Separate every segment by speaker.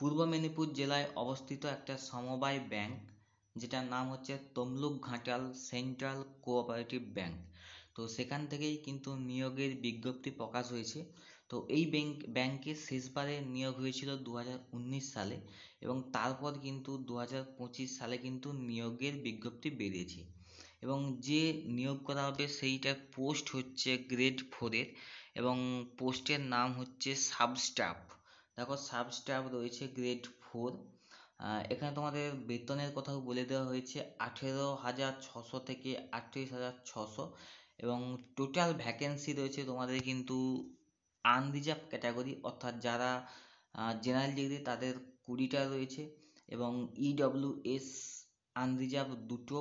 Speaker 1: পূর্ব মেদিনীপুর জেলায় অবস্থিত একটা সমবায় ব্যাংক, যেটার নাম হচ্ছে Tamluk Ghatal central cooperative bank. তো সেখান থেকেই কিন্তু নিয়োগের বিজ্ঞপ্তি প্রকাশ হয়েছে। তো এই ব্যাংকে শেষবারে নিয়োগ হয়েছিল 2019 সালে, এবং তারপর কিন্তু 2025 সালে কিন্তু নিয়োগের বিজ্ঞপ্তি বেরিয়েছে। এবং যে নিয়োগ করা হবে সেইটার পোস্ট হচ্ছে গ্রেড 4-এর, এবং পোস্টের নাম হচ্ছে সাব স্টাফ। দেখো, সাব স্টাফ রয়েছে গ্রেড 4। এখানে তোমাদের বেতনের কথাও বলে দেওয়া হয়েছে 18,600 থেকে 38,600, এবং টোটাল ভ্যাকেন্সি রয়েছে তোমাদের কিন্তু আনরিজার্ভ ক্যাটাগরি, অর্থাৎ যারা জেনারেল ডিগ্রি তাদের 20টা রয়েছে, এবং ইডব্লিউএস আনরিজার্ভ 2টো,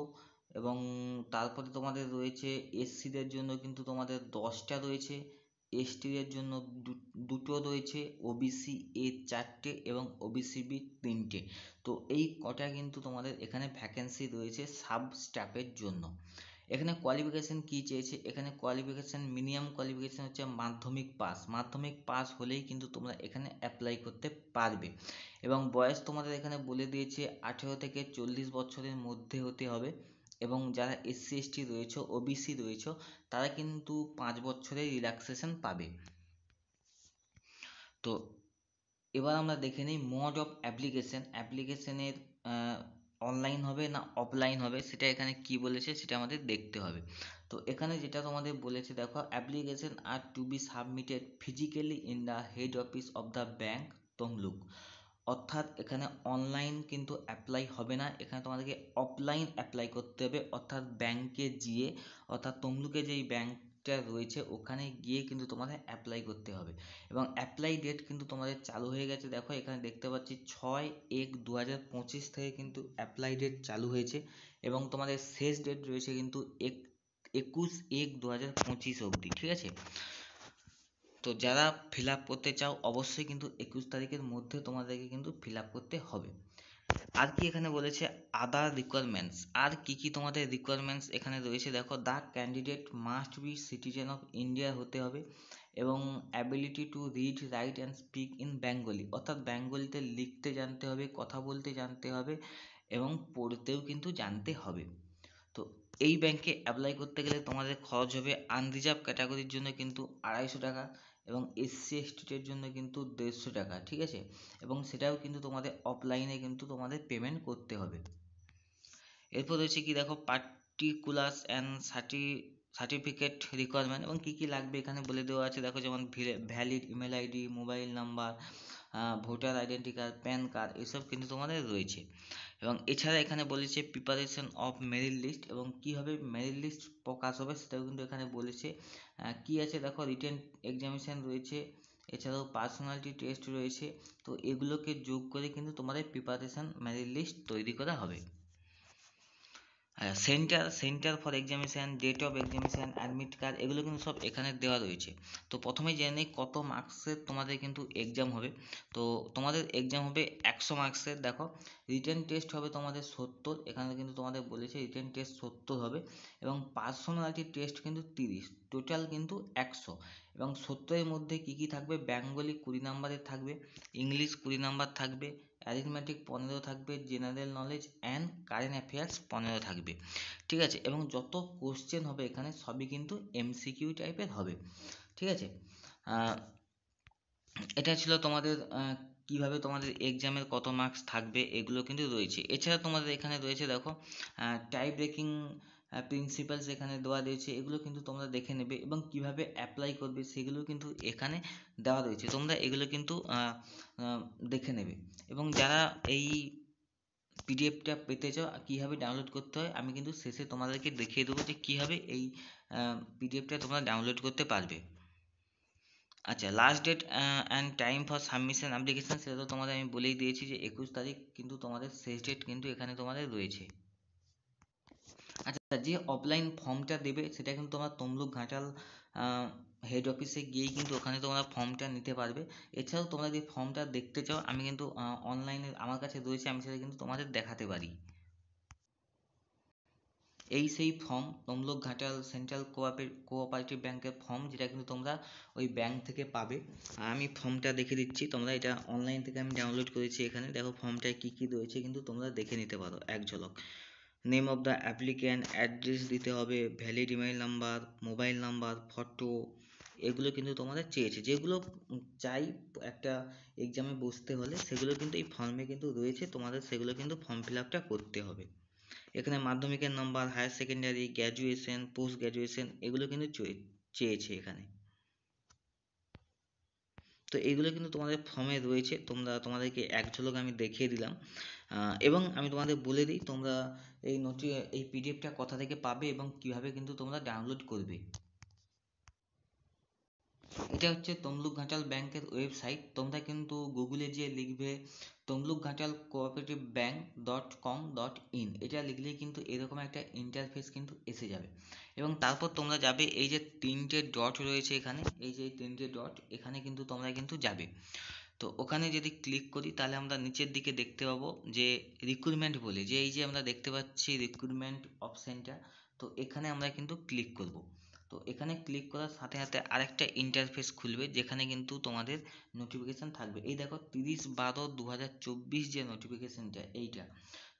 Speaker 1: এবং তারপরে তোমাদের রয়েছে এসসিদের জন্য কিন্তু তোমাদের 10টা রয়েছে, এসটিদের জন্য দুটো রয়েছে, ওবিসি এ 4টে এবং ওবিসি বি 3টে। তো এই কটা কিন্তু তোমাদের এখানে ভ্যাকেন্সি রয়েছে সাব স্টাফের জন্য। এখানে কোয়ালিফিকেশান কী চেয়েছে, এখানে কোয়ালিফিকেশান মিনিমাম কোয়ালিফিকেশান হচ্ছে মাধ্যমিক পাস হলেই কিন্তু তোমরা এখানে অ্যাপ্লাই করতে পারবে। এবং বয়স তোমাদের এখানে বলে দিয়েছে 18 থেকে 40 বছরের মধ্যে হতে হবে, এবং যারা এসসি এসটি রয়েছে, ওবিসি রয়েছে, তারা কিন্তু 5 বছরের রিল্যাক্সেশন পাবে। তো এবার আমরা দেখে নিই মোড অফ অ্যাপ্লিকেশনের অনলাইন হবে না অফলাইন হবে, সেটা এখানে কি বলেছে সেটা আমাদের দেখতে হবে। তো এখানে যেটা তোমাদের বলেছে, দেখো, application are to be submitted physically in the head office of the bank Tamluk. অর্থাৎ এখানে অনলাইন কিন্তু অ্যাপ্লাই হবে না, এখানে তোমাদেরকে অফলাইন অ্যাপ্লাই করতে হবে, অর্থাৎ ব্যাংকে গিয়ে, অর্থাৎ তমলুকে যেই ব্যাংকটা রয়েছে ওখানে গিয়ে কিন্তু তোমাদের অ্যাপ্লাই করতে হবে। এবং অ্যাপ্লাই ডেট কিন্তু তোমাদের চালু হয়ে গেছে, দেখো এখানে দেখতে পাচ্ছি 6/1/2025 থেকে কিন্তু অ্যাপ্লাই ডেট চালু হয়েছে, এবং তোমাদের শেষ ডেট রয়েছে কিন্তু 21/1/2025 অবধি, ঠিক আছে। তো যারা ফিল আপ করতে চাও অবশ্যই কিন্তু 21 তারিখের মধ্যে তোমাদেরকে কিন্তু ফিল আপ করতে হবে। আর কি এখানে বলেছে, আদার রিকোয়ারমেন্টস, আর কি কি তোমাদের রিকোয়ারমেন্টস এখানে রয়েছে, দেখো, the candidate must be citizen of India হতে হবে, এবং ability to read write and speak in Bengali, অর্থাৎ বেঙ্গলিতে লিখতে জানতে হবে, কথা বলতে জানতে হবে, এবং পড়তেও কিন্তু জানতে হবে। তো এই ব্যাংকে অ্যাপ্লাই করতে গেলে তোমাদের খরচ হবে আনরিজার্ভ ক্যাটাগরির জন্য কিন্তু 250 টাকা, এবং এসসি এসটির জন্য কিন্তু 150 টাকা, ঠিক আছে। এবং সেটাও কিন্তু তোমাদের অফলাইনে কিন্তু তোমাদের পেমেন্ট করতে হবে। এরপর রয়েছে কি, দেখো, পার্টিকুলার্স অ্যান্ড সার্টিফিকেট রিকোয়ারমেন্ট, এবং কী কী লাগবে এখানে বলে দেওয়া আছে, দেখো, যেমন valid email ID, mobile number, voter identity card, pan card, এসব কিন্তু তোমাদের রয়েছে। এবং এছাড়া এখানে বলেছে প্রিপারেশন অফ মেরিট লিস্ট, এবং কীভাবে মেরিট লিস্ট প্রকাশ হবে সেটাও কিন্তু এখানে বলেছে। কি আছে, দেখো, রিটেন এক্সামিনেশান রয়েছে, এছাড়াও পার্সোনালিটি টেস্ট রয়েছে। তো এগুলোকে যোগ করে কিন্তু তোমাদের প্রিপারেশন মেরিট লিস্ট তৈরি করা হবে। Centre for examination, date of examination, admit card, এগুলো কিন্তু সব এখানে দেওয়া রয়েছে। তো প্রথমেই জেনে নিই কত মার্কসের তোমাদের কিন্তু এক্সাম হবে। তো তোমাদের এক্সাম হবে 100 মার্কসের। দেখো, রিটেন টেস্ট হবে তোমাদের 70, এখানে কিন্তু তোমাদের বলেছে রিটেন টেস্ট 70 হবে, এবং পার্সোনালিটি টেস্ট কিন্তু 30, টোটাল কিন্তু 100। এবং 70-এর মধ্যে কী কী থাকবে, বেঙ্গলি 20 নাম্বারের থাকবে, ইংলিশ 20 নাম্বার থাকবে, অ্যারিথমেটিক 15 থাকবে, general knowledge and current affairs 15 থাকবে, ঠিক আছে। এবং যত কোশ্চেন হবে এখানে সবই কিন্তু এমসিকিউ টাইপের হবে, ঠিক আছে। এটা ছিল তোমাদের কিভাবে তোমাদের এক্সামের কত মার্কস থাকবে এগুলো কিন্তু রয়েছে। এছাড়া তোমাদের এখানে রয়েছে, দেখো, টাই ব্রেকিং প্রিন্সিপালস এখানে দেওয়া রয়েছে, এগুলো কিন্তু তোমরা দেখে নেবে, এবং কিভাবে অ্যাপ্লাই করবে সেগুলো কিন্তু এখানে দেওয়া রয়েছে, তোমরা এগুলো কিন্তু দেখে নেবে। এবং যারা এই পিডিএফটা পেতে চাও কীভাবে ডাউনলোড করতে হয়, আমি কিন্তু শেষে তোমাদেরকে দেখিয়ে দেবো যে কীভাবে এই পিডিএফটা তোমরা ডাউনলোড করতে পারবে। আচ্ছা, last date and time for submission application, সেটা তো তোমাদের আমি বলেই দিয়েছি যে 21 তারিখ কিন্তু তোমাদের শেষ ডেট কিন্তু এখানে তোমাদের রয়েছে। আচ্ছা, যে অফলাইন ফর্মটা দেবে সেটা কিন্তু তোমরা তমলুক ঘাটাল হেড অফিসে গিয়েই কিন্তু ওখানে তোমরা ফর্মটা নিতে পারবে। এছাড়াও তোমরা যদি ফর্মটা দেখতে চাও আমি কিন্তু অনলাইনে আমার কাছে রয়েছে, আমি সেটা কিন্তু তোমাদের দেখাতে পারি। এই সেই form, Tamluk Ghatal central cooperative ব্যাংকের ফর্ম, যেটা কিন্তু তোমরা ওই ব্যাংক থেকে পাবে। আর আমি ফর্মটা দেখে দিচ্ছি, তোমরা এটা অনলাইন থেকে আমি ডাউনলোড করেছি। এখানে দেখো ফর্মটায় কী কী রয়েছে, কিন্তু তোমরা দেখে নিতে পারো এক ঝলক। Name of the applicant, address দিতে হবে, valid email number, mobile number, photo, এগুলো কিন্তু তোমাদের চেয়েছে। যেগুলো চাই একটা এক্সামে বসতে হলে, সেগুলো কিন্তু এই ফর্মে কিন্তু রয়েছে, তোমাদের সেগুলো কিন্তু ফর্ম ফিল আপটা করতে হবে। এখানে মাধ্যমিকের number, higher secondary, graduation, post graduation, এগুলো কিন্তু চেয়েছে এখানে। তো এইগুলো কিন্তু তোমাদের ফর্মে রয়েছে, তোমাদেরকে এক ঝলক আমি দেখিয়ে দিলাম। এবং আমি তোমাদের বলে দিই, তোমরা এই পিডিএফটা কোথা থেকে পাবে এবং কিভাবে কিন্তু তোমরা ডাউনলোড করবে। এটা হচ্ছে তমলুক ঘাটাল ব্যাংকের ওয়েবসাইট। তোমরা কিন্তু গুগলে যে লিখবে Tamluk Ghatal cooperative bank .com.in, এটা লিখলেই কিন্তু এরকম একটা ইন্টারফেস কিন্তু এসে যাবে। এবং তারপর তোমরা যাবে, এই যে 3টে ডট রয়েছে এখানে, এই যে 3টে ডট, এখানে কিন্তু তোমরা কিন্তু যাবে। তো ওখানে যদি ক্লিক করি, তাহলে আমরা নিচের দিকে দেখতে পাবো যে রিক্রুটমেন্ট বলে, যে এই যে আমরা দেখতে পাচ্ছি রিক্রুটমেন্ট অপশানটা, তো এখানে আমরা কিন্তু ক্লিক করব। তো এখানে ক্লিক করার সাথে সাথে আরেকটা ইন্টারফেস খুলবে, যেখানে কিন্তু তোমাদের নোটিফিকেশান থাকবে। এই দেখো 30/12/2024 যে নোটিফিকেশানটা, এইটা।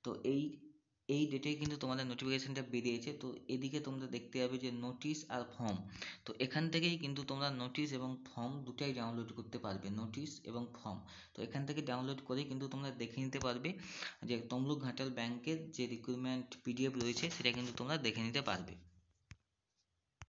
Speaker 1: তো এই ডেটে কিন্তু তোমাদের নোটিফিকেশানটা বেরিয়েছে। তো এদিকে তোমরা দেখতে পাবে যে নোটিশ আর ফর্ম। তো এখান থেকেই কিন্তু তোমরা নোটিশ এবং ফর্ম দুটাই ডাউনলোড করতে পারবে, নোটিশ এবং ফর্ম। তো এখান থেকে ডাউনলোড করেই কিন্তু তোমরা দেখে নিতে পারবে যে তমলুক ঘাটাল ব্যাংকের যে রিক্রুটমেন্ট পিডিএফ রয়েছে, সেটা কিন্তু তোমরা দেখে নিতে পারবে।